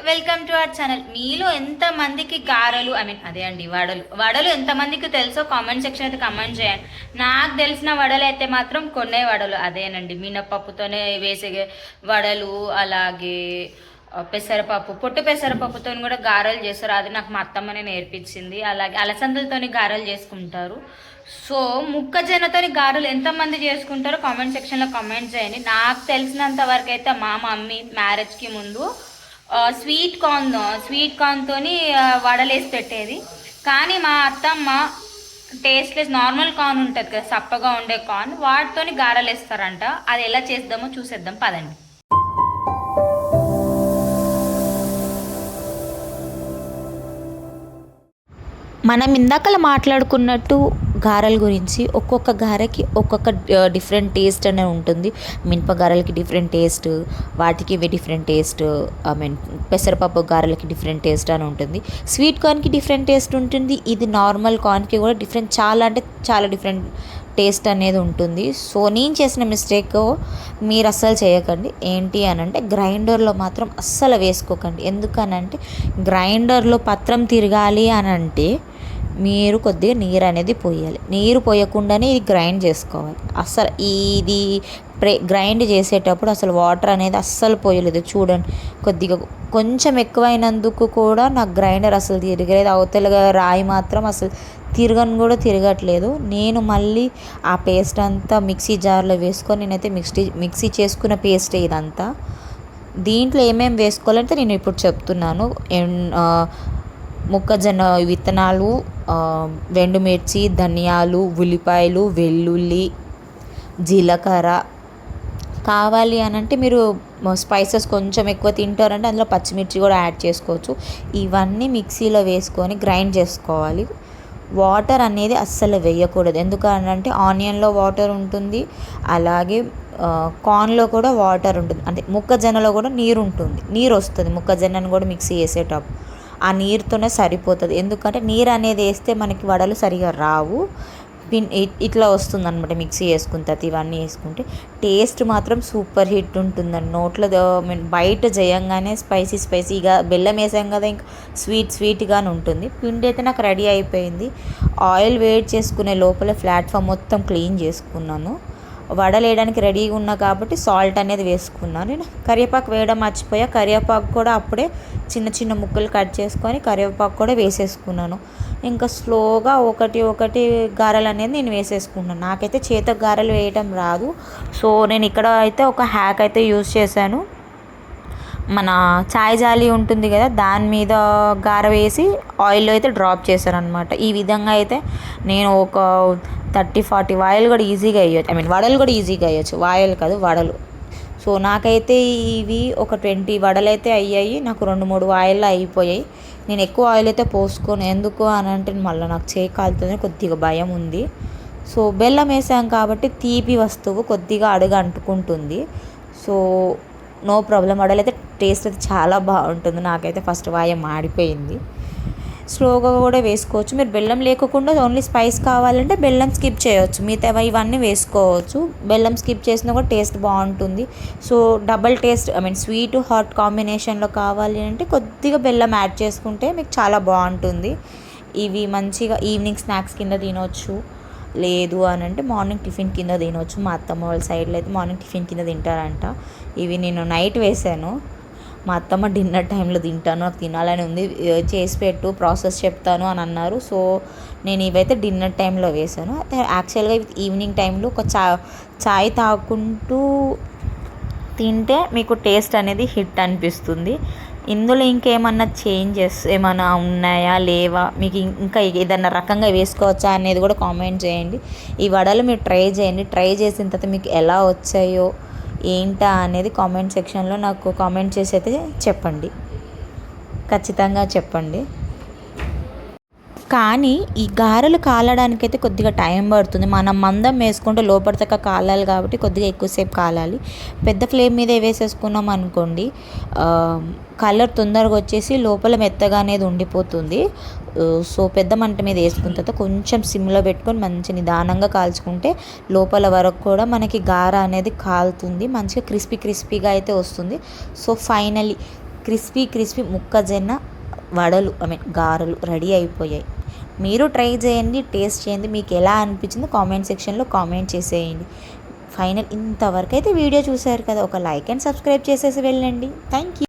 Welcome to our channel. మీలో ఎంతమందికి గారెలు అదే అండి వడలు ఎంతమందికి తెలుసో కామెంట్ సెక్షన్ అయితే కామెంట్ చేయండి. నాకు తెలిసిన వడలు అయితే మాత్రం కొన్నే వడలు అదేనండి, మినపప్పుతోనే వేసే వడలు, అలాగే పెసరపప్పు, పొట్టు పెసరపప్పుతో కూడా గారెలు చేస్తారు. అది నాకు మా అత్తమ్మనే నేర్పించింది. అలాగే అలసందలతోని గారెలు చేసుకుంటారు. సో మొక్కజొన్నతోని గారెలు ఎంతమంది చేసుకుంటారో కామెంట్ సెక్షన్లో కామెంట్ చేయండి. నాకు తెలిసినంత వరకు అయితే మా మమ్మీ మ్యారేజ్కి ముందు స్వీట్ కార్న్తోని వడలేసి పెట్టేది. కానీ మా అత్తమ్మ టేస్ట్లెస్ నార్మల్ కార్న్ ఉంటుంది కదా, సప్పగా ఉండే కార్న్, వాటితోని గారెలు వేస్తారంట. అది ఎలా చేద్దామో చూసేద్దాం పదండి. మనం ఇందాకల మాట్లాడుకున్నట్టు గారెల గురించి ఒక్కొక్క గారెకి ఒక్కొక్క డిఫరెంట్ టేస్ట్ అనేది ఉంటుంది. మినప గారెలకి డిఫరెంట్ టేస్ట్, వాటికి డిఫరెంట్ టేస్ట్, పెసరపప్పు గారెలకి డిఫరెంట్ టేస్ట్ అని ఉంటుంది. స్వీట్ కార్న్కి డిఫరెంట్ టేస్ట్ ఉంటుంది. ఇది నార్మల్ కార్న్కి కూడా డిఫరెంట్, చాలా డిఫరెంట్ టేస్ట్ అనేది ఉంటుంది. సో నేను చేసిన మిస్టేక్ మీరు అస్సలు చేయకండి. ఏంటి అని అంటే గ్రైండర్లో మాత్రం అస్సలు వేసుకోకండి. ఎందుకనంటే గ్రైండర్లో పత్రం తిరగాలి అని అంటే మీరు కొద్దిగా నీరు అనేది పోయాలి. నీరు పోయకుండానే ఇది గ్రైండ్ చేసుకోవాలి. అస్సలు ఇది గ్రైండ్ చేసేటప్పుడు అసలు వాటర్ అనేది అస్సలు పోయలేదు. చూడండి, కొంచెం ఎక్కువైనందుకు కూడా నాకు గ్రైండర్ అసలు తిరగలేదు. అవతలగా రాయి మాత్రం అసలు తిరగట్లేదు. నేను మళ్ళీ ఆ పేస్ట్ అంతా మిక్సీ జార్లో వేసుకొని నేనైతే మిక్సీ చేసుకున్న పేస్టే ఇదంతా. దీంట్లో ఏమేమి వేసుకోవాలంటే నేను ఇప్పుడు చెప్తున్నాను. మొక్కజొన్న విత్తనాలు, ఎండుమిర్చి, ధనియాలు, ఉల్లిపాయలు, వెల్లుల్లి, జీలకర్ర. కావాలి అని అంటే మీరు స్పైసెస్ కొంచెం ఎక్కువ తింటారంటే అందులో పచ్చిమిర్చి కూడా యాడ్ చేసుకోవచ్చు. ఇవన్నీ మిక్సీలో వేసుకొని గ్రైండ్ చేసుకోవాలి. వాటర్ అనేది అస్సలు వేయకూడదు. ఎందుకంటే ఆనియన్లో వాటర్ ఉంటుంది, అలాగే కార్న్లో కూడా వాటర్ ఉంటుంది. అంటే మొక్కజొన్నలో కూడా నీరు వస్తుంది. మొక్కజొన్నను కూడా మిక్సీ వేసేటప్పుడు ఆ నీరుతోనే సరిపోతుంది. ఎందుకంటే నీరు అనేది వేస్తే మనకి వడలు సరిగా రావు. ఇట్లా వస్తుంది అనమాట. మిక్సీ వేసుకున్న తర్వాత ఇవన్నీ వేసుకుంటే టేస్ట్ మాత్రం సూపర్ హిట్ ఉంటుందండి. నోట్లో బయట చేయంగానే స్పైసీగా బెల్లం వేసాం కదా, ఇంకా స్వీట్గానే ఉంటుంది. పిండి అయితే నాకు రెడీ అయిపోయింది. ఆయిల్ వేడి చేసుకునే లోపల ప్లాట్ఫామ్ మొత్తం క్లీన్ చేసుకున్నాను. వడలు వేయడానికి రెడీగా ఉన్నా కాబట్టి సాల్ట్ అనేది వేసుకున్నాను. నేను కరివేపాకు వేయడం మర్చిపోయా. కరివేపాకు కూడా అప్పుడే చిన్న ముక్కలు కట్ చేసుకొని కరివేపాకు కూడా వేసేసుకున్నాను. ఇంకా స్లోగా ఒకటి గారెలు అనేది నేను వేసేసుకున్నాను. నాకైతే చేతికి గారెలు వేయడం రాదు. సో నేను ఇక్కడ అయితే ఒక హ్యాక్ అయితే యూజ్ చేశాను. మన చాయ్ జాలి ఉంటుంది కదా, దాని మీద గార వేసి ఆయిల్లో అయితే డ్రాప్ చేశాను అనమాట. ఈ విధంగా అయితే నేను ఒక 30-40 వాయిలు కూడా ఈజీగా వేయచ్చు. వడలు కూడా ఈజీగా వేయచ్చు, వాయిలు కాదు వడలు. సో నాకైతే ఇవి ఒక 20 వడలు అయితే అయ్యాయి. నాకు 2-3 వాయిల్లో అయిపోయాయి. నేను ఎక్కువ ఆయిల్ అయితే పోసుకోను. ఎందుకు అని అంటే మళ్ళీ నాకు చేయి కాలుతుంది, కొద్దిగా భయం ఉంది. సో బెల్లం వేసాం కాబట్టి తీపి వస్తువు కొద్దిగా అడుగు అంటుకుంటుంది. So no problem. వడలు అయితే టేస్ట్ అయితే చాలా బాగుంటుంది. నాకైతే ఫస్ట్ వాయ మాడిపోయింది. స్లోగా కూడా వేసుకోవచ్చు. మీరు బెల్లం లేకుండా ఓన్లీ స్పైస్ కావాలంటే బెల్లం స్కిప్ చేయవచ్చు. మిగతా ఇవన్నీ వేసుకోవచ్చు. బెల్లం స్కిప్ చేసినా కూడా టేస్ట్ బాగుంటుంది. So double taste sweet hot కాంబినేషన్లో కావాలి అంటే కొద్దిగా బెల్లం యాడ్ చేసుకుంటే మీకు చాలా బాగుంటుంది. ఇవి మంచిగా ఈవినింగ్ స్నాక్స్ కింద తినవచ్చు. లేదు అని అంటే మార్నింగ్ టిఫిన్ కింద తినవచ్చు. మా అత్తమ్మ వాళ్ళ సైడ్లో అయితే మార్నింగ్ టిఫిన్ కింద తింటారంట. ఇవి నేను నైట్ వేసాను. మా అత్తమ్మ డిన్నర్ టైంలో తింటాను, నాకు తినాలని ఉంది, చేసి పెట్టు, ప్రాసెస్ చెప్తాను అని అన్నారు. సో నేను ఇవైతే డిన్నర్ టైంలో వేసాను. యాక్చువల్గా ఈవినింగ్ టైంలో ఒక చాయ్ తాగుకుంటూ తింటే మీకు టేస్ట్ అనేది హిట్ అనిపిస్తుంది. ఇందులో ఇంకేమన్నా చేంజెస్ ఏమైనా ఉన్నాయా లేవా, మీకు ఇంకా ఏదన్నా రకంగా వేసుకోవచ్చా అనేది కూడా కామెంట్ చేయండి. ఈ వడలు మీరు ట్రై చేయండి. ట్రై చేసిన తర్వాత మీకు ఎలా వచ్చాయో ఏంటా అనేది కామెంట్ సెక్షన్లో నాకు కామెంట్ చేసి అయితే చెప్పండి, ఖచ్చితంగా చెప్పండి. కానీ ఈ గారెలు కాలడానికైతే కొద్దిగా టైం పడుతుంది. మనం మందం వేసుకుంటే లోపలిదాకా కాలాలి కాబట్టి కొద్దిగా ఎక్కువసేపు కాలాలి. పెద్ద ఫ్లేమ్ మీద వేసేసుకున్నాం అనుకోండి, కలర్ తొందరగా వచ్చేసి లోపల మెత్తగా అనేది ఉండిపోతుంది. సో పెద్ద మంట మీద వేసుకున్న తర్వాత కొంచెం సిమ్లో పెట్టుకొని మంచి నిదానంగా కాల్చుకుంటే లోపల వరకు కూడా మనకి గార అనేది కాలుతుంది. మంచిగా క్రిస్పీగా అయితే వస్తుంది. సో ఫైనలీ క్రిస్పీ మొక్కజొన్న వడలు గారెలు రెడీ అయిపోయాయి. మీరు ట్రై చేయండి, టేస్ట్ చేయండి, మీకు ఎలా అనిపించిందో కామెంట్ సెక్షన్లో కామెంట్ చేసేయండి. ఇంతవరకు అయితే వీడియో చూశారు కదా, ఒక లైక్ అండ్ సబ్స్క్రైబ్ చేసేసి వెళ్ళండి. Thank you.